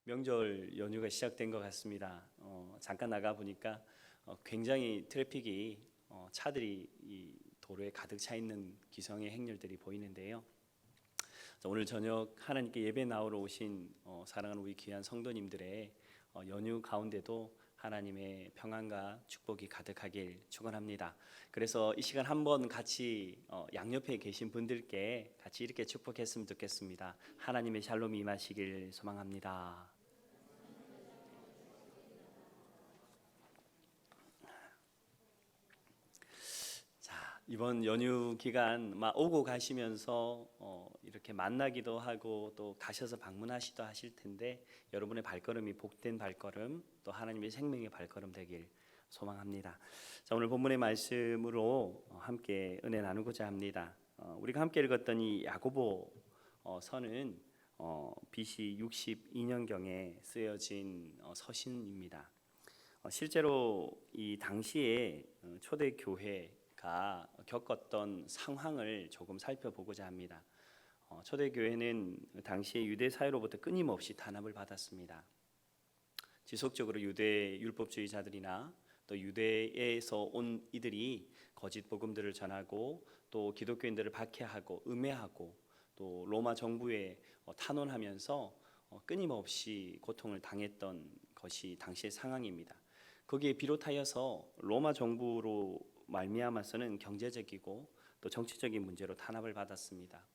명절 연휴가 시작된 것 같습니다. 잠깐 나가 보니까 굉장히 트래픽이 차들이 이 도로에 가득 차 있는 기성의 행렬들이 보이는데요. 오늘 저녁 하나님께 예배 나오러 오신 사랑하는 우리 귀한 성도님들의 연휴 가운데도 하나님의 평안과 축복이 가득하길 축원합니다. 그래서 이 시간 한번 같이 양옆에 계신 분들께 같이 이렇게 축복했으면 좋겠습니다. 하나님의 샬롬이 임하시길 소망합니다. 이번 연휴 기간 막 오고 가시면서 이렇게 만나기도 하고 또 가셔서 방문하시도 하실 텐데 여러분의 발걸음이 복된 발걸음, 또 하나님의 생명의 발걸음 되길 소망합니다. 자, 오늘 본문의 말씀으로 함께 은혜 나누고자 합니다. 우리가 함께 읽었던 이 야고보 서는 BC 62년경에 쓰여진 서신입니다. 실제로 이 당시에 초대교회가 겪었던 상황을 조금 살펴보고자 합니다. 초대교회는 당시에 유대 사회로부터 끊임없이 탄압을 받았습니다. 지속적으로 유대 율법주의자들이나 또 유대에서 온 이들이 거짓 복음들을 전하고 또 기독교인들을 박해하고 음해하고 또 로마 정부에 탄원하면서 끊임없이 고통을 당했던 것이 당시의 상황입니다. 거기에 비롯하여서 로마 정부로 말미암아서는 경제적이고 또 정치적인 문제로 탄압을 받았습니다.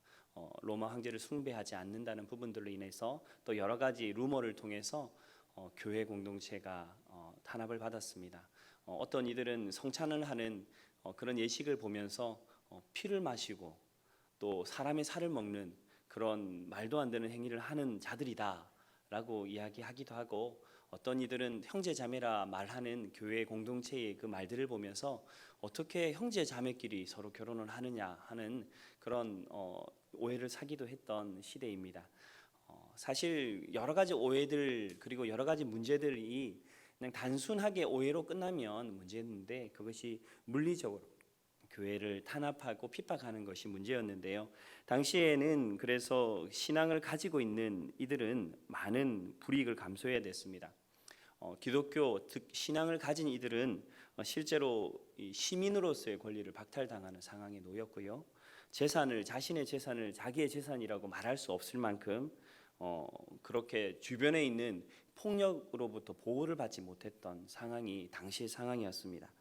로마 황제를 숭배하지 않는다는 부분들로 인해서 또 여러 가지 루머를 통해서 교회 공동체가 탄압을 받았습니다. 어떤 이들은 성찬을 하는 그런 예식을 보면서 피를 마시고 또 사람의 살을 먹는 그런 말도 안 되는 행위를 하는 자들이다 라고 이야기하기도 하고, 어떤 이들은 형제 자매라 말하는 교회 공동체의 그 말들을 보면서 어떻게 형제 자매끼리 서로 결혼을 하느냐 하는 그런 오해를 사기도 했던 시대입니다. 사실 여러 가지 오해들 그리고 여러 가지 문제들이 그냥 단순하게 오해로 끝나면 문제였는데, 그것이 물리적으로 교회를 탄압하고 핍박하는 것이 문제였는데요. 당시에는 그래서 신앙을 가지고 있는 이들은 많은 불이익을 감수해야 됐습니다. 기독교 즉 신앙을 가진 이들은 실제로 시민으로서의 권리를 박탈당하는 상황에 놓였고요. 자신의 재산을 자기의 재산이라고 말할 수 없을 만큼 그렇게 주변에 있는 폭력으로부터 보호를 받지 못했던 상황이 당시의 상황이었습니다.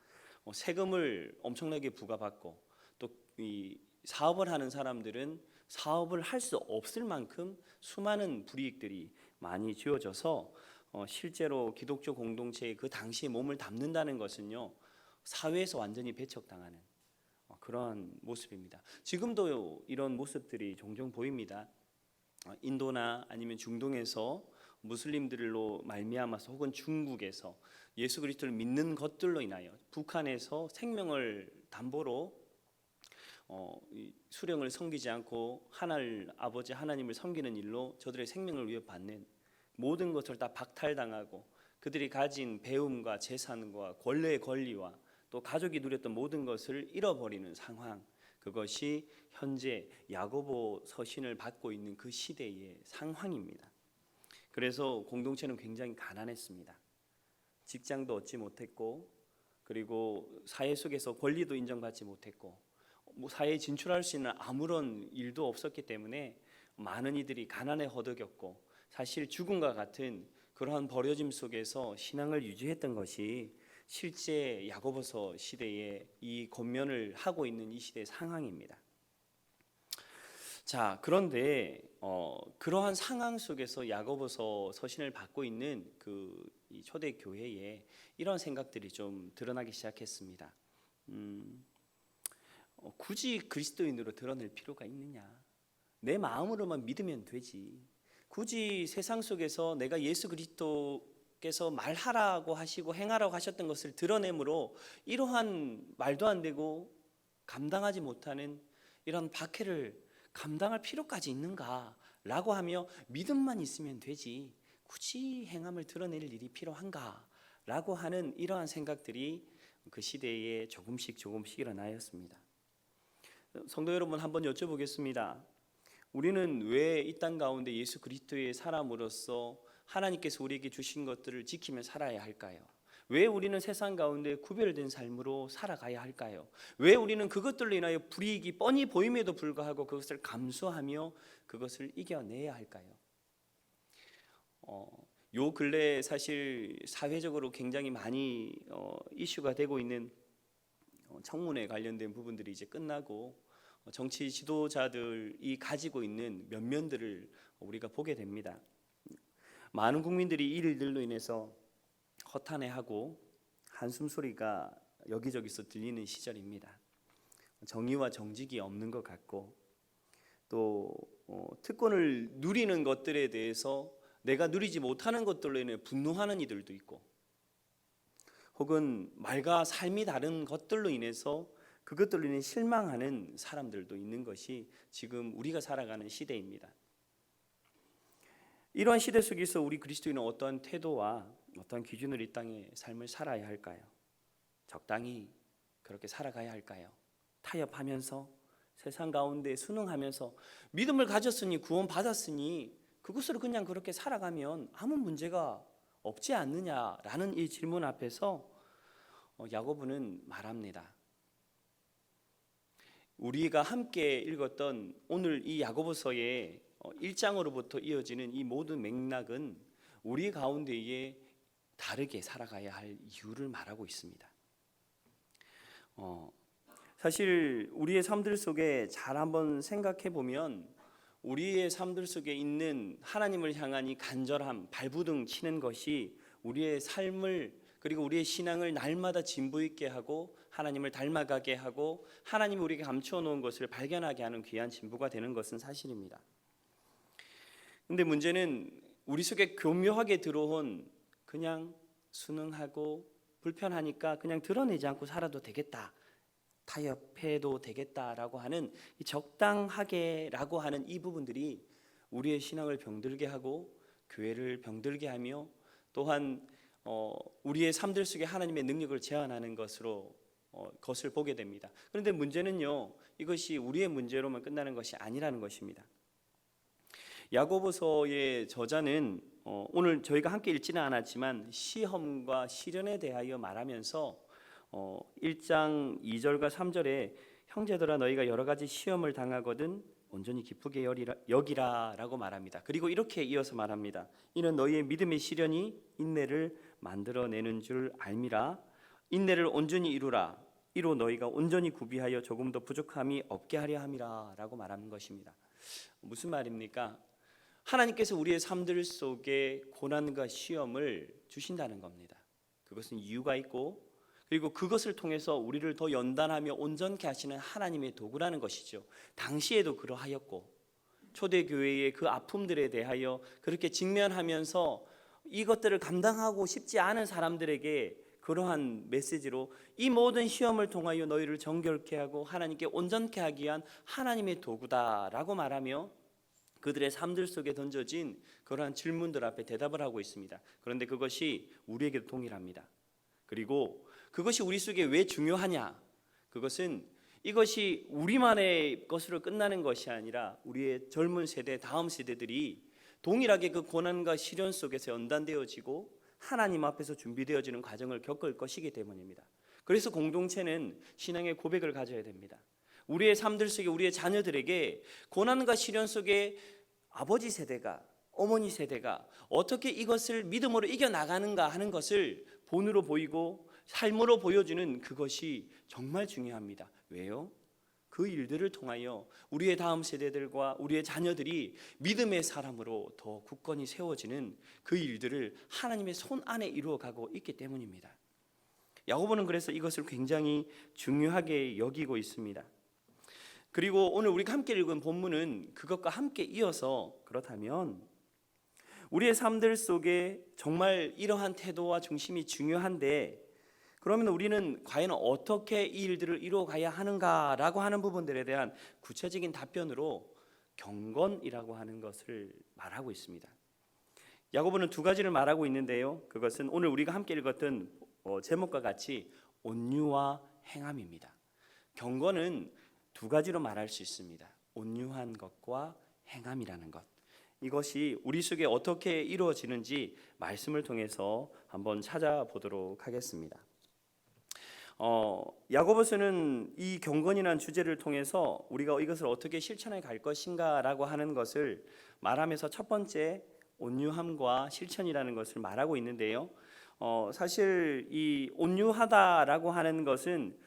세금을 엄청나게 부과받고 또 이 사업을 하는 사람들은 사업을 할 수 없을 만큼 수많은 불이익들이 많이 주어져서 실제로 기독교 공동체의 그 당시에 몸을 담는다는 것은요, 사회에서 완전히 배척당하는 그런 모습입니다. 지금도 이런 모습들이 종종 보입니다. 인도나 아니면 중동에서 무슬림들로 말미암아서 혹은 중국에서 예수 그리스도를 믿는 것들로 인하여 북한에서 생명을 담보로 수령을 섬기지 않고 하늘 아버지 하나님을 섬기는 일로 저들의 생명을 위협받는, 모든 것을 다 박탈당하고 그들이 가진 배움과 재산과 권리의 권리와 또 가족이 누렸던 모든 것을 잃어버리는 상황, 그것이 현재 야고보 서신을 받고 있는 그 시대의 상황입니다. 그래서 공동체는 굉장히 가난했습니다. 직장도 얻지 못했고, 그리고 사회 속에서 권리도 인정받지 못했고, 사회에 진출할 수 있는 아무런 일도 없었기 때문에 많은 이들이 가난에 허덕였고, 사실 죽음과 같은 그러한 버려짐 속에서 신앙을 유지했던 것이 실제 야고보서 시대에 이 권면을 하고 있는 이 시대의 상황입니다. 자, 그런데 그러한 상황 속에서 야고보서 서신을 받고 있는 이 초대 교회에 이런 생각들이 좀 드러나기 시작했습니다. 굳이 그리스도인으로 드러낼 필요가 있느냐? 내 마음으로만 믿으면 되지. 굳이 세상 속에서 내가 예수 그리스도께서 말하라고 하시고 행하라고 하셨던 것을 드러내므로 이러한 말도 안 되고 감당하지 못하는 이런 박해를 감당할 필요까지 있는가? 라고 하며 믿음만 있으면 되지 굳이 행함을 드러낼 일이 필요한가? 라고 하는 이러한 생각들이 그 시대에 조금씩 일어나였습니다. 성도 여러분, 한번 여쭤보겠습니다. 우리는 왜 이 땅 가운데 예수 그리스도의 사람으로서 하나님께서 우리에게 주신 것들을 지키며 살아야 할까요? 왜 우리는 세상 가운데 구별된 삶으로 살아가야 할까요? 왜 우리는 그것들로 인하여 불이익이 뻔히 보임에도 불구하고 그것을 감수하며 그것을 이겨내야 할까요? 요 근래 사실 사회적으로 굉장히 많이 이슈가 되고 있는 청문회 관련된 부분들이 이제 끝나고 정치 지도자들이 가지고 있는 면면들을 우리가 보게 됩니다. 많은 국민들이 이 일들로 인해서 허탄해하고 한숨 소리가 여기저기서 들리는 시절입니다. 정의와 정직이 없는 것 같고 또 특권을 누리는 것들에 대해서 내가 누리지 못하는 것들로 인해 분노하는 이들도 있고 혹은 말과 삶이 다른 것들로 인해서 그것들로 인해 실망하는 사람들도 있는 것이 지금 우리가 살아가는 시대입니다. 이러한 시대 속에서 우리 그리스도인은 어떠한 태도와 어떠한 기준으로 이 땅의 삶을 살아야 할까요? 적당히 그렇게 살아가야 할까요? 타협하면서 세상 가운데 순응하면서 믿음을 가졌으니 구원받았으니 그것으로 그냥 그렇게 살아가면 아무 문제가 없지 않느냐라는 이 질문 앞에서 야고보는 말합니다. 우리가 함께 읽었던 오늘 이 야고보서의 1장으로부터 이어지는 이 모든 맥락은 우리 가운데에 다르게 살아가야 할 이유를 말하고 있습니다. 사실 우리의 삶들 속에 잘 한번 생각해 보면 우리의 삶들 속에 있는 하나님을 향한 이 간절함, 발부둥 치는 것이 우리의 삶을 그리고 우리의 신앙을 날마다 진보 있게 하고 하나님을 닮아가게 하고 하나님이 우리에게 감추어 놓은 것을 발견하게 하는 귀한 진보가 되는 것은 사실입니다. 근데 문제는 우리 속에 교묘하게 들어온 그냥 순응하고 불편하니까 그냥 드러내지 않고 살아도 되겠다, 타협해도 되겠다라고 하는 이 적당하게라고 하는 이 부분들이 우리의 신앙을 병들게 하고 교회를 병들게 하며 또한 우리의 삶들 속에 하나님의 능력을 제한하는 것을 보게 됩니다. 그런데 문제는요, 이것이 우리의 문제로만 끝나는 것이 아니라는 것입니다. 야고보서의 저자는 오늘 저희가 함께 읽지는 않았지만 시험과 시련에 대하여 말하면서 1장 2절과 3절에 형제들아 너희가 여러 가지 시험을 당하거든 온전히 기쁘게 여기라 라고 말합니다. 그리고 이렇게 이어서 말합니다. 이는 너희의 믿음의 시련이 인내를 만들어내는 줄 알미라. 인내를 온전히 이루라. 이로 너희가 온전히 구비하여 조금 더 부족함이 없게 하려 함이라 라고 말하는 것입니다. 무슨 말입니까? 하나님께서 우리의 삶들 속에 고난과 시험을 주신다는 겁니다. 그것은 이유가 있고 그리고 그것을 통해서 우리를 더 연단하며 온전케 하시는 하나님의 도구라는 것이죠. 당시에도 그러하였고 초대교회의 그 아픔들에 대하여 그렇게 직면하면서 이것들을 감당하고 싶지 않은 사람들에게 그러한 메시지로 이 모든 시험을 통하여 너희를 정결케 하고 하나님께 온전케 하기 위한 하나님의 도구다라고 말하며 그들의 삶들 속에 던져진 그러한 질문들 앞에 대답을 하고 있습니다. 그런데 그것이 우리에게도 동일합니다. 그리고 그것이 우리 속에 왜 중요하냐? 그것은 이것이 우리만의 것으로 끝나는 것이 아니라 우리의 젊은 세대, 다음 세대들이 동일하게 그 고난과 시련 속에서 연단되어지고 하나님 앞에서 준비되어지는 과정을 겪을 것이기 때문입니다. 그래서 공동체는 신앙의 고백을 가져야 됩니다. 우리의 삶들 속에 우리의 자녀들에게 고난과 시련 속에 아버지 세대가 어머니 세대가 어떻게 이것을 믿음으로 이겨나가는가 하는 것을 본으로 보이고 삶으로 보여주는 그것이 정말 중요합니다. 왜요? 그 일들을 통하여 우리의 다음 세대들과 우리의 자녀들이 믿음의 사람으로 더 굳건히 세워지는 그 일들을 하나님의 손 안에 이루어가고 있기 때문입니다. 야고보는 그래서 이것을 굉장히 중요하게 여기고 있습니다. 그리고 오늘 우리가 함께 읽은 본문은 그것과 함께 이어서 그렇다면 우리의 삶들 속에 정말 이러한 태도와 중심이 중요한데 그러면 우리는 과연 어떻게 이 일들을 이루어가야 하는가라고 하는 부분들에 대한 구체적인 답변으로 경건이라고 하는 것을 말하고 있습니다. 야고보는 두 가지를 말하고 있는데요. 그것은 오늘 우리가 함께 읽었던 제목과 같이 온유와 행함입니다. 경건은 두 가지로 말할 수 있습니다. 온유한 것과 행함이라는 것. 이것이 우리 속에 어떻게 이루어지는지 말씀을 통해서 한번 찾아보도록 하겠습니다. 야고보서는 이 경건이라는 주제를 통해서 우리가 이것을 어떻게 실천해 갈 것인가라고 하는 것을 말하면서 첫 번째 온유함과 실천이라는 것을 말하고 있는데요. 사실 이 온유하다라고 하는 것은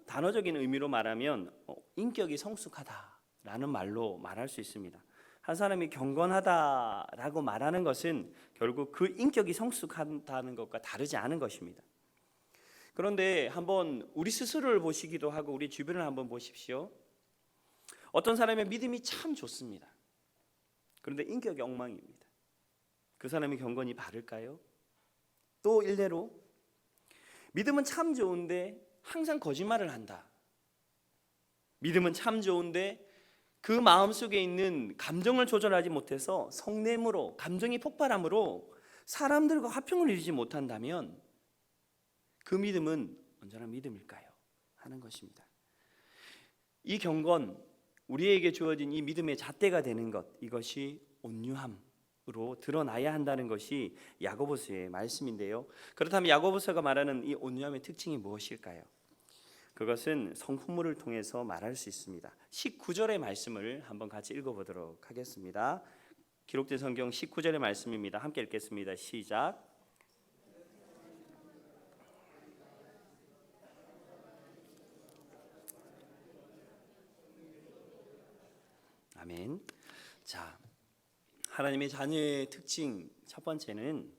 단어적인 의미로 말하면 인격이 성숙하다라는 말로 말할 수 있습니다. 한 사람이 경건하다라고 말하는 것은 결국 그 인격이 성숙하다는 것과 다르지 않은 것입니다. 그런데 한번 우리 스스로를 보시기도 하고 우리 주변을 한번 보십시오. 어떤 사람의 믿음이 참 좋습니다. 그런데 인격이 엉망입니다. 그 사람이 경건이 바를까요? 또 일례로 믿음은 참 좋은데 항상 거짓말을 한다. 믿음은 참 좋은데 그 마음속에 있는 감정을 조절하지 못해서 성냄으로 감정이 폭발함으로 사람들과 화평을 이루지 못한다면 그 믿음은 온전한 믿음일까요? 하는 것입니다. 이 경건, 우리에게 주어진 이 믿음의 잣대가 되는 것, 이것이 온유함으로 드러나야 한다는 것이 야고보서의 말씀인데요. 그렇다면 야고보서가 말하는 이 온유함의 특징이 무엇일까요? 그것은 성품물을 통해서 말할 수 있습니다. 19절의 말씀을 한번 같이 읽어보도록 하겠습니다. 기록된 성경 19절의 말씀입니다. 함께 읽겠습니다. 시작. 아멘. 자, 하나님의 자녀의 특징 첫 번째는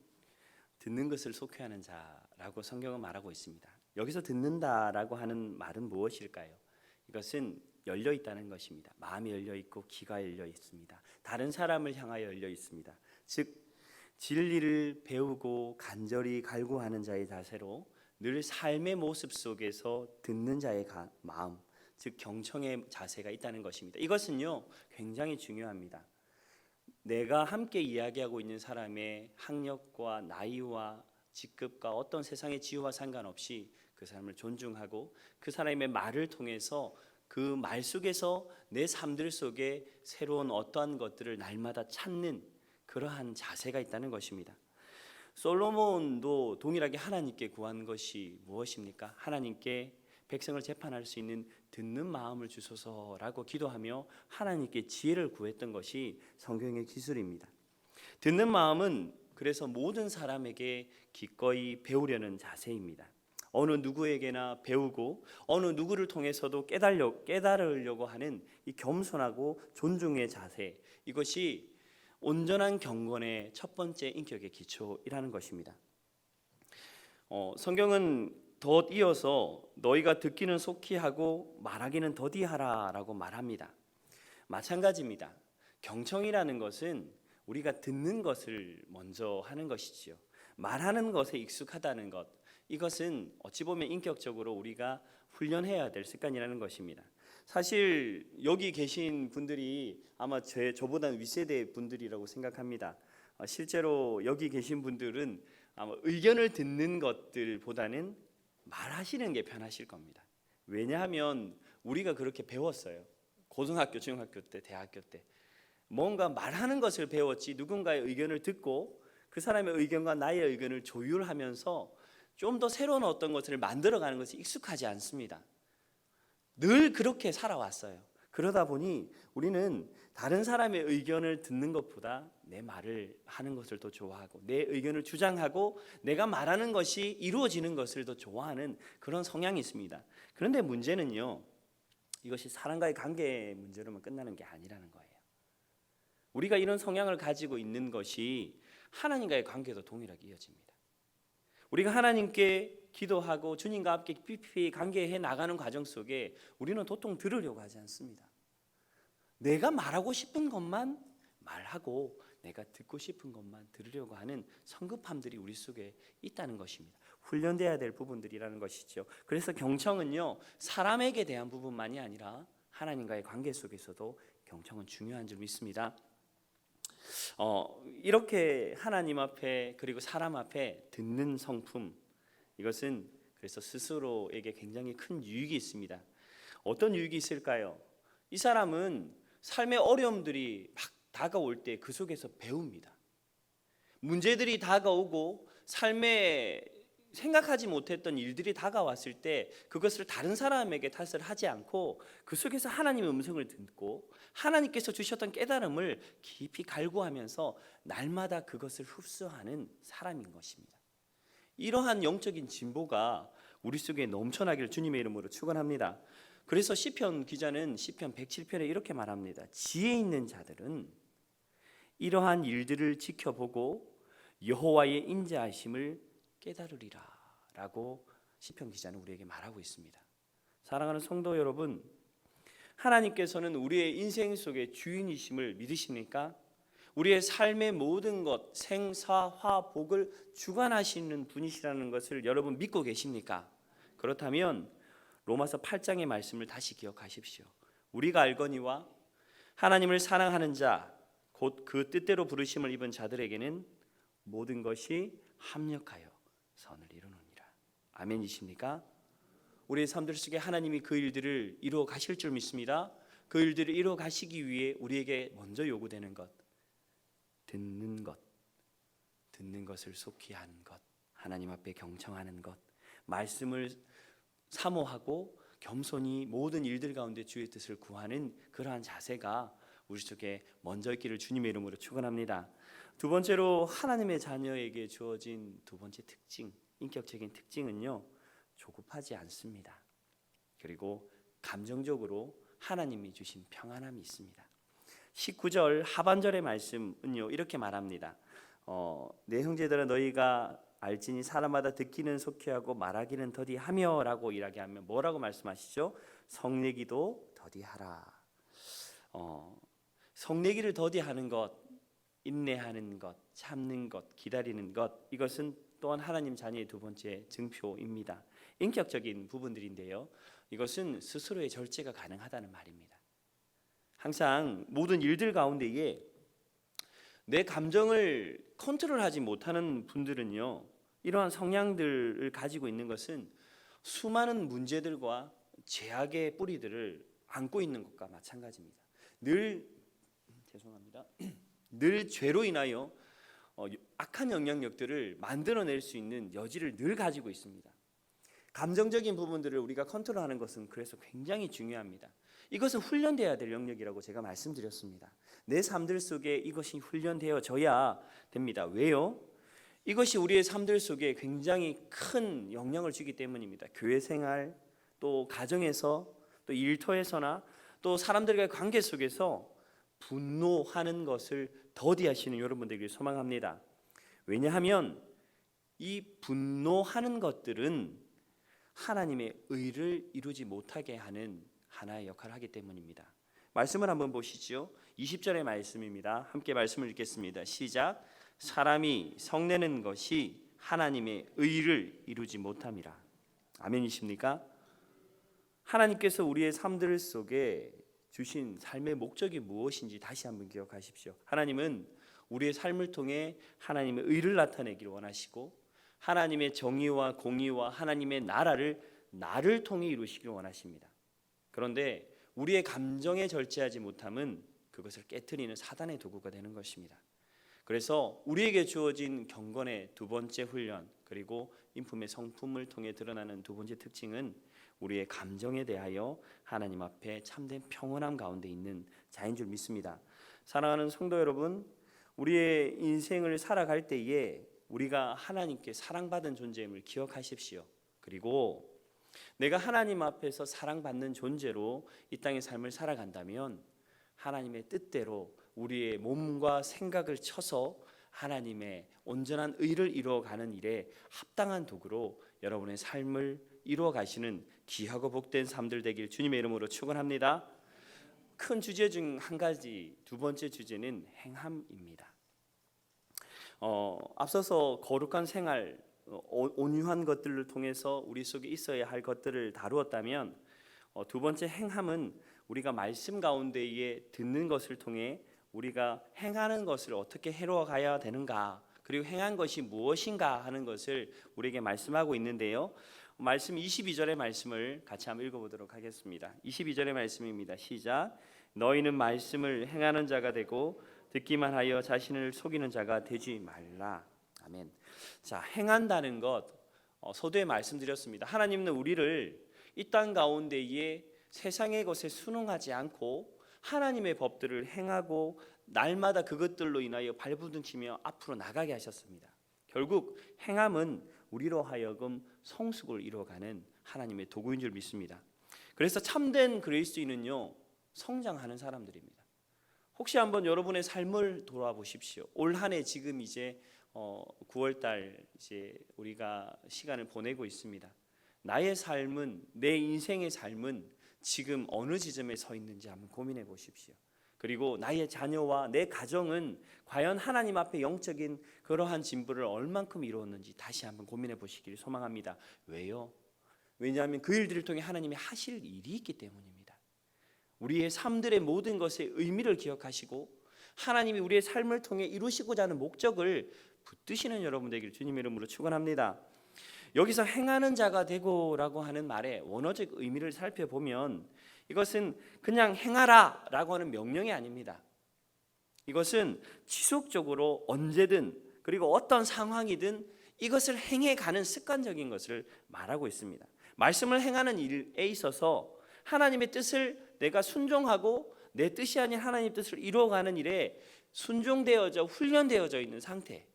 듣는 것을 속회하는 자라고 성경은 말하고 있습니다. 여기서 듣는다라고 하는 말은 무엇일까요? 이것은 열려 있다는 것입니다. 마음이 열려 있고 귀가 열려 있습니다. 다른 사람을 향하여 열려 있습니다. 즉 진리를 배우고 간절히 갈구하는 자의 자세로 늘 삶의 모습 속에서 듣는 자의 마음, 즉 경청의 자세가 있다는 것입니다. 이것은요 굉장히 중요합니다. 내가 함께 이야기하고 있는 사람의 학력과 나이와 직급과 어떤 세상의 지위와 상관없이 그 사람을 존중하고 그 사람의 말을 통해서 그 말 속에서 내 삶들 속에 새로운 어떠한 것들을 날마다 찾는 그러한 자세가 있다는 것입니다. 솔로몬도 동일하게 하나님께 구한 것이 무엇입니까? 하나님께 백성을 재판할 수 있는 듣는 마음을 주소서라고 기도하며 하나님께 지혜를 구했던 것이 성경의 기술입니다. 듣는 마음은 그래서 모든 사람에게 기꺼이 배우려는 자세입니다. 어느 누구에게나 배우고 어느 누구를 통해서도 깨달으려고 하는 이 겸손하고 존중의 자세, 이것이 온전한 경건의 첫 번째 인격의 기초이라는 것입니다. 성경은 더 이어서 너희가 듣기는 속히 하고 말하기는 더디하라라고 말합니다. 마찬가지입니다. 경청이라는 것은 우리가 듣는 것을 먼저 하는 것이지요. 말하는 것에 익숙하다는 것, 이것은 어찌 보면 인격적으로 우리가 훈련해야 될 습관이라는 것입니다. 사실 여기 계신 분들이 아마 저보다 윗세대 분들이라고 생각합니다. 실제로 여기 계신 분들은 아마 의견을 듣는 것들보다는 말하시는 게 편하실 겁니다. 왜냐하면 우리가 그렇게 배웠어요. 고등학교, 중학교 때, 대학교 때 뭔가 말하는 것을 배웠지 누군가의 의견을 듣고 그 사람의 의견과 나의 의견을 조율하면서 좀 더 새로운 어떤 것을 만들어가는 것이 익숙하지 않습니다. 늘 그렇게 살아왔어요. 그러다 보니 우리는 다른 사람의 의견을 듣는 것보다 내 말을 하는 것을 더 좋아하고 내 의견을 주장하고 내가 말하는 것이 이루어지는 것을 더 좋아하는 그런 성향이 있습니다. 그런데 문제는요, 이것이 사람과의 관계 문제로만 끝나는 게 아니라는 거예요. 우리가 이런 성향을 가지고 있는 것이 하나님과의 관계도 동일하게 이어집니다. 우리가 하나님께 기도하고 주님과 함께 깊이 관계해 나가는 과정 속에 우리는 도통 들으려고 하지 않습니다. 내가 말하고 싶은 것만 말하고 내가 듣고 싶은 것만 들으려고 하는 성급함들이 우리 속에 있다는 것입니다. 훈련돼야 될 부분들이라는 것이죠. 그래서 경청은요, 사람에게 대한 부분만이 아니라 하나님과의 관계 속에서도 경청은 중요한 줄 믿습니다. 이렇게 하나님 앞에 그리고 사람 앞에 듣는 성품, 이것은 그래서 스스로에게 굉장히 큰 유익이 있습니다. 어떤 유익이 있을까요? 이 사람은 삶의 어려움들이 막 다가올 때 그 속에서 배웁니다. 문제들이 다가오고 삶에 생각하지 못했던 일들이 다가왔을 때 그것을 다른 사람에게 탓을 하지 않고 그 속에서 하나님의 음성을 듣고 하나님께서 주셨던 깨달음을 깊이 갈구하면서 날마다 그것을 흡수하는 사람인 것입니다. 이러한 영적인 진보가 우리 속에 넘쳐나기를 주님의 이름으로 축원합니다. 그래서 시편 기자는 시편 107편에 이렇게 말합니다. 지혜 있는 자들은 이러한 일들을 지켜보고 여호와의 인자하심을 깨달으리라 라고 시편 기자는 우리에게 말하고 있습니다. 사랑하는 성도 여러분, 하나님께서는 우리의 인생 속의 주인이심을 믿으십니까? 우리의 삶의 모든 것, 생사화복을 주관하시는 분이시라는 것을 여러분 믿고 계십니까? 그렇다면 로마서 8장의 말씀을 다시 기억하십시오. 우리가 알거니와 하나님을 사랑하는 자 곧 그 뜻대로 부르심을 입은 자들에게는 모든 것이 합력하여 선을 이루느니라. 아멘이십니까? 우리의 삶들 속에 하나님이 그 일들을 이루어 가실 줄 믿습니다. 그 일들을 이루어 가시기 위해 우리에게 먼저 요구되는 것, 듣는 것을 속히 하는 것, 하나님 앞에 경청하는 것, 말씀을 사모하고 겸손히 모든 일들 가운데 주의 뜻을 구하는 그러한 자세가 우리 속에 먼저 있기를 주님의 이름으로 축원합니다. 두 번째로 하나님의 자녀에게 주어진 두 번째 특징, 인격적인 특징은요, 조급하지 않습니다. 그리고 감정적으로 하나님이 주신 평안함이 있습니다. 19절 하반절의 말씀은요 이렇게 말합니다. 내 형제들아 너희가 알지니 사람마다 듣기는 속히 하고 말하기는 더디하며 라고 이야기하면 뭐라고 말씀하시죠? 성내기도 더디하라. 성내기를 더디하는 것, 인내하는 것, 참는 것, 기다리는 것, 이것은 또한 하나님 자녀의 두 번째 증표입니다. 인격적인 부분들인데요, 이것은 스스로의 절제가 가능하다는 말입니다. 항상 모든 일들 가운데에 내 감정을 컨트롤하지 못하는 분들은요, 이러한 성향들을 가지고 있는 것은 수많은 문제들과 죄악의 뿌리들을 안고 있는 것과 마찬가지입니다. 늘 죄로 인하여 악한 영향력들을 만들어낼 수 있는 여지를 늘 가지고 있습니다. 감정적인 부분들을 우리가 컨트롤하는 것은 그래서 굉장히 중요합니다. 이것은 훈련되어야 될 영역이라고 제가 말씀드렸습니다. 내 삶들 속에 이것이 훈련되어져야 됩니다. 왜요? 이것이 우리의 삶들 속에 굉장히 큰 영향을 주기 때문입니다. 교회 생활, 또 가정에서, 또 일터에서나 또 사람들과의 관계 속에서 분노하는 것을 더디하시는 여러분들에게 소망합니다. 왜냐하면 이 분노하는 것들은 하나님의 의를 이루지 못하게 하는 하나의 역할을 하기 때문입니다. 말씀을 한번 보시죠. 20절의 말씀입니다. 함께 말씀을 읽겠습니다. 시작. 사람이 성내는 것이 하나님의 의를 이루지 못함이라. 아멘이십니까? 하나님께서 우리의 삶들 속에 주신 삶의 목적이 무엇인지 다시 한번 기억하십시오. 하나님은 우리의 삶을 통해 하나님의 의를 나타내기를 원하시고 하나님의 정의와 공의와 하나님의 나를 통해 이루시기를 원하십니다. 그런데 우리의 감정에 절제하지 못함은 그것을 깨트리는 사단의 도구가 되는 것입니다. 그래서 우리에게 주어진 경건의 두 번째 훈련, 그리고 인품의 성품을 통해 드러나는 두 번째 특징은 우리의 감정에 대하여 하나님 앞에 참된 평온함 가운데 있는 자인 줄 믿습니다. 사랑하는 성도 여러분, 우리의 인생을 살아갈 때에 우리가 하나님께 사랑받은 존재임을 기억하십시오. 그리고 내가 하나님 앞에서 사랑받는 존재로 이 땅의 삶을 살아간다면 하나님의 뜻대로 우리의 몸과 생각을 쳐서 하나님의 온전한 의를 이루어가는 일에 합당한 도구로 여러분의 삶을 이루어 가시는 귀하고 복된 삶들 되길 주님의 이름으로 축원합니다. 큰 주제 중 한 가지, 두 번째 주제는 행함입니다. 앞서서 거룩한 생활, 온유한 것들을 통해서 우리 속에 있어야 할 것들을 다루었다면 두 번째 행함은 우리가 말씀 가운데에 듣는 것을 통해 우리가 행하는 것을 어떻게 해로 가야 되는가, 그리고 행한 것이 무엇인가 하는 것을 우리에게 말씀하고 있는데요. 말씀 22절의 말씀을 같이 한번 읽어보도록 하겠습니다. 22절의 말씀입니다. 시작. 너희는 말씀을 행하는 자가 되고 듣기만 하여 자신을 속이는 자가 되지 말라. 아멘. 자, 행한다는 것 서두에 말씀드렸습니다. 하나님은 우리를 이 땅 가운데에 세상의 것에 순응하지 않고 하나님의 법들을 행하고 날마다 그것들로 인하여 발부둥치며 앞으로 나가게 하셨습니다. 결국 행함은 우리로 하여금 성숙을 이루어가는 하나님의 도구인 줄 믿습니다. 그래서 참된 그리스도인은요, 성장하는 사람들입니다. 혹시 한번 여러분의 삶을 돌아보십시오. 올 한 해 지금 이제 9월달 이제 우리가 시간을 보내고 있습니다. 나의 삶은, 내 인생의 삶은 지금 어느 지점에 서 있는지 한번 고민해 보십시오. 그리고 나의 자녀와 내 가정은 과연 하나님 앞에 영적인 그러한 진보를 얼만큼 이루었는지 다시 한번 고민해 보시기를 소망합니다. 왜요? 왜냐하면 그 일들을 통해 하나님이 하실 일이 있기 때문입니다. 우리의 삶들의 모든 것의 의미를 기억하시고 하나님이 우리의 삶을 통해 이루시고자 하는 목적을 붙드시는 여러분 되기를 주님의 이름으로 축원합니다. 여기서 행하는 자가 되고라고 하는 말의 원어적 의미를 살펴보면 이것은 그냥 행하라 라고 하는 명령이 아닙니다. 이것은 지속적으로 언제든 그리고 어떤 상황이든 이것을 행해가는 습관적인 것을 말하고 있습니다. 말씀을 행하는 일에 있어서 하나님의 뜻을 내가 순종하고 내 뜻이 아닌 하나님의 뜻을 이루어가는 일에 순종되어져 훈련되어져 있는 상태,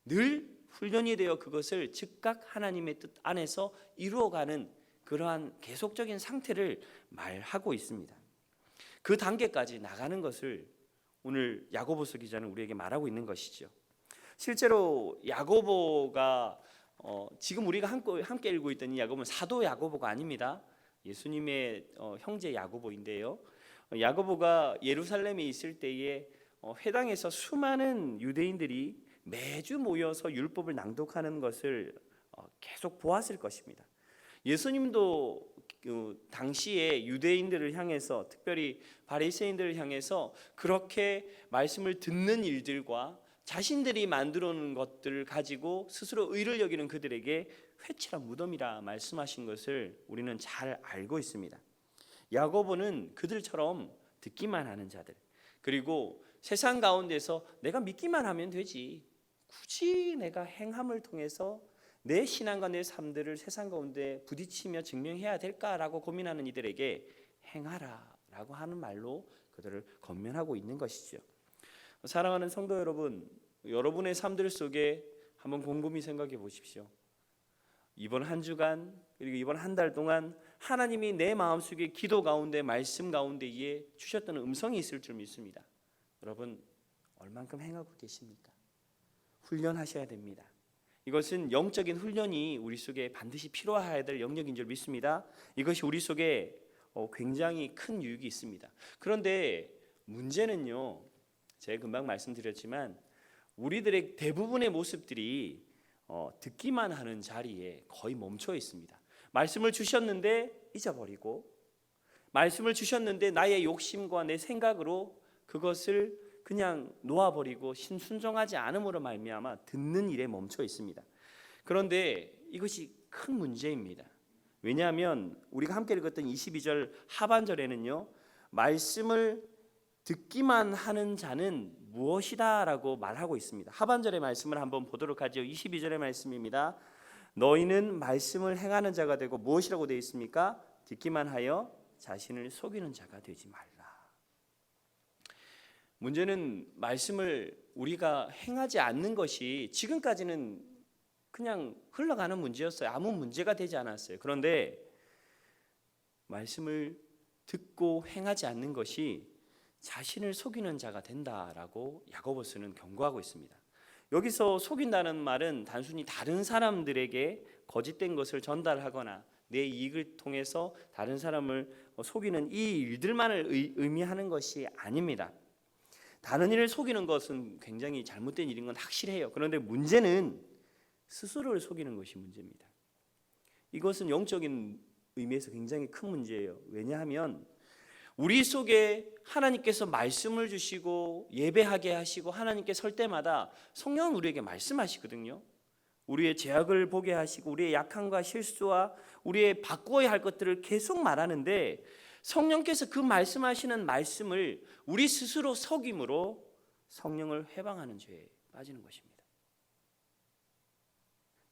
늘 훈련이 되어 그것을 즉각 하나님의 뜻 안에서 이루어가는 그러한 계속적인 상태를 말하고 있습니다. 그 단계까지 나가는 것을 오늘 야고보서 기자는 우리에게 말하고 있는 것이죠. 실제로 야고보가 지금 우리가 함께 읽고 있던 이 야고보는 사도 야고보가 아닙니다. 예수님의 형제 야고보인데요. 야고보가 예루살렘에 있을 때에 회당에서 수많은 유대인들이 매주 모여서 율법을 낭독하는 것을 계속 보았을 것입니다. 예수님도 당시에 유대인들을 향해서, 특별히 바리새인들을 향해서 그렇게 말씀을 듣는 일들과 자신들이 만들어 놓은 것들을 가지고 스스로 의를 여기는 그들에게 회칠한 무덤이라 말씀하신 것을 우리는 잘 알고 있습니다. 야고보는 그들처럼 듣기만 하는 자들, 그리고 세상 가운데서 내가 믿기만 하면 되지, 굳이 내가 행함을 통해서 내 신앙과 내 삶들을 세상 가운데 부딪히며 증명해야 될까라고 고민하는 이들에게 행하라 라고 하는 말로 그들을 권면하고 있는 것이죠. 사랑하는 성도 여러분, 여러분의 삶들 속에 한번 곰곰이 생각해 보십시오. 이번 한 주간 그리고 이번 한 달 동안 하나님이 내 마음속에 기도 가운데 말씀 가운데에 주셨던 음성이 있을 줄 믿습니다. 여러분 얼만큼 행하고 계십니까? 훈련하셔야 됩니다. 이것은 영적인 훈련이 우리 속에 반드시 필요해야 될 영역인 줄 믿습니다. 이것이 우리 속에 굉장히 큰 유익이 있습니다. 그런데 문제는요, 제가 금방 말씀드렸지만 우리들의 대부분의 모습들이 듣기만 하는 자리에 거의 멈춰 있습니다. 말씀을 주셨는데 잊어버리고, 말씀을 주셨는데 나의 욕심과 내 생각으로 그것을 그냥 놓아버리고 순종하지 않음으로 말미암아 듣는 일에 멈춰 있습니다. 그런데 이것이 큰 문제입니다. 왜냐하면 우리가 함께 읽었던 22절 하반절에는요, 말씀을 듣기만 하는 자는 무엇이다 라고 말하고 있습니다. 하반절의 말씀을 한번 보도록 하죠. 22절의 말씀입니다. 너희는 말씀을 행하는 자가 되고 무엇이라고 되어 있습니까? 듣기만 하여 자신을 속이는 자가 되지 말라. 문제는 말씀을 우리가 행하지 않는 것이 지금까지는 그냥 흘러가는 문제였어요. 아무 문제가 되지 않았어요. 그런데 말씀을 듣고 행하지 않는 것이 자신을 속이는 자가 된다라고 야고보서는 경고하고 있습니다. 여기서 속인다는 말은 단순히 다른 사람들에게 거짓된 것을 전달하거나 내 이익을 통해서 다른 사람을 속이는 이 일들만을 의미하는 것이 아닙니다. 다른 이를 속이는 것은 굉장히 잘못된 일인 건 확실해요. 그런데 문제는 스스로를 속이는 것이 문제입니다. 이것은 영적인 의미에서 굉장히 큰 문제예요. 왜냐하면 우리 속에 하나님께서 말씀을 주시고 예배하게 하시고 하나님께 설 때마다 성령은 우리에게 말씀하시거든요. 우리의 죄악을 보게 하시고 우리의 약함과 실수와 우리의 바꾸어야 할 것들을 계속 말하는데 성령께서 그 말씀하시는 말씀을 우리 스스로 속임으로 성령을 회방하는 죄에 빠지는 것입니다.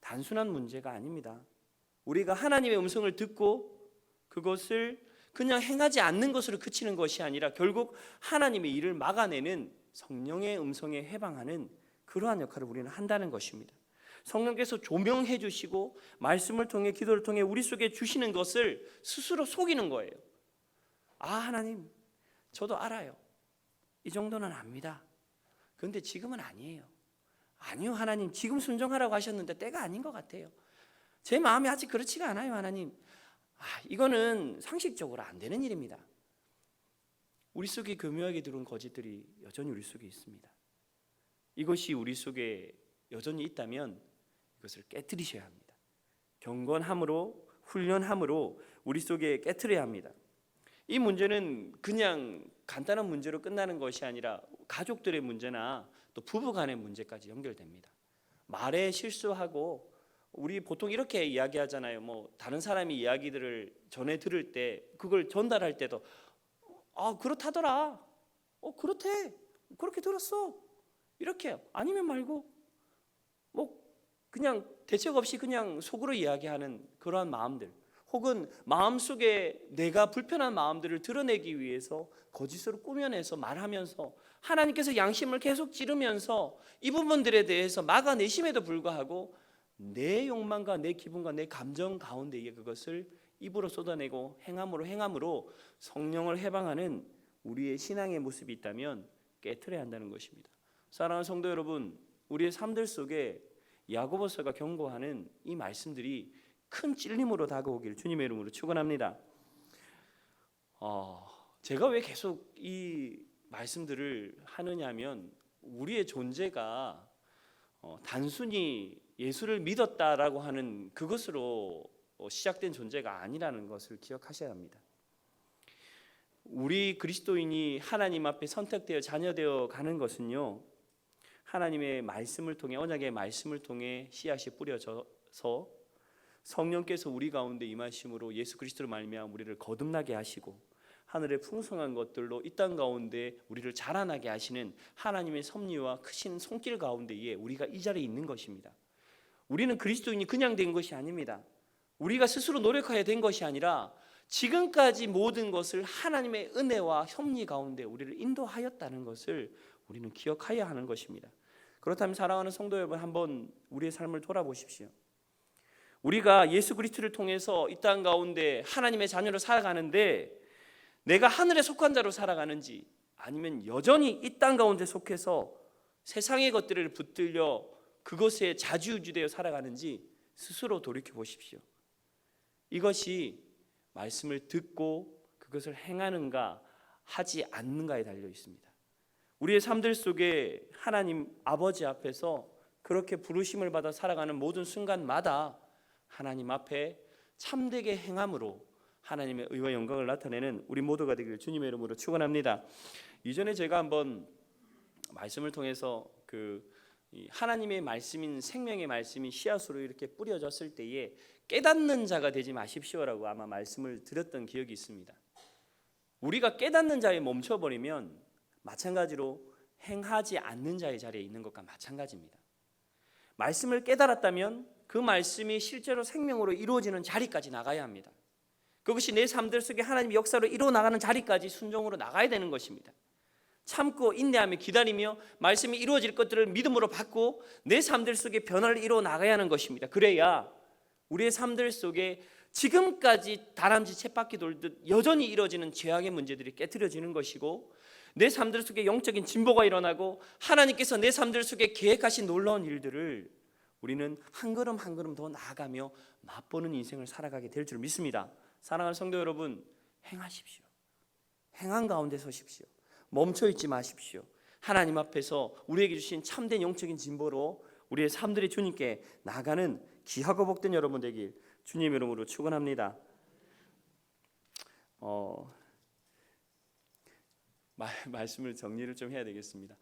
단순한 문제가 아닙니다. 우리가 하나님의 음성을 듣고 그것을 그냥 행하지 않는 것으로 그치는 것이 아니라 결국 하나님의 일을 막아내는 성령의 음성에 해방하는 그러한 역할을 우리는 한다는 것입니다. 성령께서 조명해 주시고 말씀을 통해 기도를 통해 우리 속에 주시는 것을 스스로 속이는 거예요. 아, 하나님, 저도 알아요. 이 정도는 압니다. 그런데 지금은 아니에요. 아니요, 하나님, 지금 순종하라고 하셨는데 때가 아닌 것 같아요. 제 마음이 아직 그렇지가 않아요, 하나님. 이거는 상식적으로 안 되는 일입니다. 우리 속에 교묘하게 들어온 거짓들이 여전히 우리 속에 있습니다. 이것이 우리 속에 여전히 있다면 이것을 깨뜨리셔야 합니다. 경건함으로, 훈련함으로 우리 속에 깨뜨려야 합니다. 이 문제는 그냥 간단한 문제로 끝나는 것이 아니라 가족들의 문제나 또 부부간의 문제까지 연결됩니다. 말에 실수하고, 우리 보통 이렇게 이야기하잖아요. 다른 사람이 이야기들을 전해 들을 때 그걸 전달할 때도 그렇다더라, 그렇대, 그렇게 들었어, 이렇게, 아니면 말고 그냥 대책 없이 그냥 속으로 이야기하는 그러한 마음들, 혹은 마음속에 내가 불편한 마음들을 드러내기 위해서 거짓으로 꾸며내서 말하면서 하나님께서 양심을 계속 찌르면서 이 부분들에 대해서 막아내심에도 불구하고 내 욕망과 내 기분과 내 감정 가운데에 그것을 입으로 쏟아내고 행함으로 성령을 해방하는 우리의 신앙의 모습이 있다면 깨트려야 한다는 것입니다. 사랑하는 성도 여러분, 우리의 삶들 속에 야고보서가 경고하는 이 말씀들이 큰 찔림으로 다가오기를 주님의 이름으로 축원합니다. 제가 왜 계속 이 말씀들을 하느냐면 우리의 존재가 단순히 예수를 믿었다라고 하는 그것으로 시작된 존재가 아니라는 것을 기억하셔야 합니다. 우리 그리스도인이 하나님 앞에 선택되어 자녀되어 가는 것은요, 하나님의 말씀을 통해, 언약의 말씀을 통해 씨앗이 뿌려져서 성령께서 우리 가운데 임하심으로 예수 그리스도로 말미암아 우리를 거듭나게 하시고 하늘의 풍성한 것들로 이 땅 가운데 우리를 자라나게 하시는 하나님의 섭리와 크신 손길 가운데에 우리가 이 자리에 있는 것입니다. 우리는 그리스도인이 그냥 된 것이 아닙니다. 우리가 스스로 노력하여 된 것이 아니라 지금까지 모든 것을 하나님의 은혜와 섭리 가운데 우리를 인도하였다는 것을 우리는 기억해야 하는 것입니다. 그렇다면 사랑하는 성도 여러분, 한번 우리의 삶을 돌아보십시오. 우리가 예수 그리스도를 통해서 이 땅 가운데 하나님의 자녀로 살아가는데 내가 하늘에 속한 자로 살아가는지, 아니면 여전히 이 땅 가운데 속해서 세상의 것들을 붙들려 그것에 좌지우지되어 살아가는지 스스로 돌이켜 보십시오. 이것이 말씀을 듣고 그것을 행하는가 하지 않는가에 달려 있습니다. 우리의 삶들 속에 하나님 아버지 앞에서 그렇게 부르심을 받아 살아가는 모든 순간마다 하나님 앞에 참되게 행함으로 하나님의 의와 영광을 나타내는 우리 모두가 되기를 주님의 이름으로 축원합니다. 이전에 제가 한번 말씀을 통해서 하나님의 말씀인 생명의 말씀이 씨앗으로 이렇게 뿌려졌을 때에 깨닫는 자가 되지 마십시오라고 아마 말씀을 드렸던 기억이 있습니다. 우리가 깨닫는 자에 멈춰버리면 마찬가지로 행하지 않는 자의 자리에 있는 것과 마찬가지입니다. 말씀을 깨달았다면 그 말씀이 실제로 생명으로 이루어지는 자리까지 나가야 합니다. 그것이 내 삶들 속에 하나님의 역사로 이루어 나가는 자리까지 순종으로 나가야 되는 것입니다. 참고 인내하며 기다리며 말씀이 이루어질 것들을 믿음으로 받고 내 삶들 속에 변화를 이루어 나가야 하는 것입니다. 그래야 우리의 삶들 속에 지금까지 다람쥐 쳇바퀴 돌듯 여전히 이루어지는 죄악의 문제들이 깨트려지는 것이고, 내 삶들 속에 영적인 진보가 일어나고 하나님께서 내 삶들 속에 계획하신 놀라운 일들을 우리는 한 걸음 한 걸음 더 나아가며 맛보는 인생을 살아가게 될 줄 믿습니다. 사랑하는 성도 여러분, 행하십시오. 행한 가운데 서십시오. 멈춰있지 마십시오. 하나님 앞에서 우리에게 주신 참된 영적인 진보로 우리의 삶들이 주님께 나가는 귀하고 복된 여러분 되길 주님 이름으로 축원합니다. 말씀을 정리를 좀 해야 되겠습니다.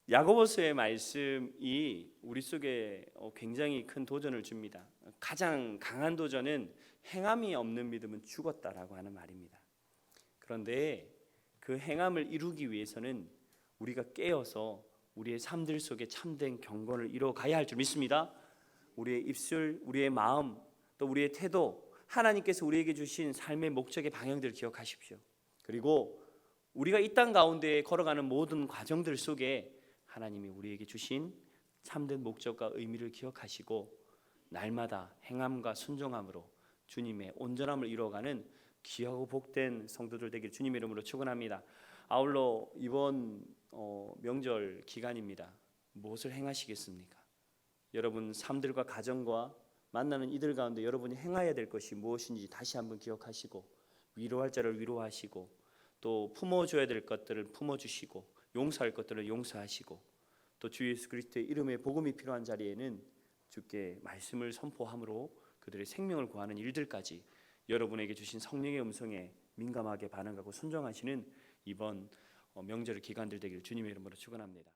야고보서의 말씀이 우리 속에 굉장히 큰 도전을 줍니다. 가장 강한 도전은 행함이 없는 믿음은 죽었다라고 하는 말입니다. 그런데 그 행함을 이루기 위해서는 우리가 깨어서 우리의 삶들 속에 참된 경건을 이뤄가야 할 줄 믿습니다. 우리의 입술, 우리의 마음, 또 우리의 태도, 하나님께서 우리에게 주신 삶의 목적의 방향들을 기억하십시오. 그리고 우리가 이 땅 가운데 걸어가는 모든 과정들 속에 하나님이 우리에게 주신 참된 목적과 의미를 기억하시고 날마다 행함과 순종함으로 주님의 온전함을 이루어가는 귀하고 복된 성도들 되길 주님의 이름으로 축원합니다. 아울러 이번 명절 기간입니다. 무엇을 행하시겠습니까? 여러분 삶들과 가정과 만나는 이들 가운데 여러분이 행해야 될 것이 무엇인지 다시 한번 기억하시고 위로할 자를 위로하시고 또 품어줘야 될 것들을 품어주시고 용서할 것들을 용서하시고 또 주 예수 그리스도의 이름의 복음이 필요한 자리에는 주께 말씀을 선포함으로 그들의 생명을 구하는 일들까지 여러분에게 주신 성령의 음성에 민감하게 반응하고 순종하시는 이번 명절 기간들 되기를 주님의 이름으로 축원합니다.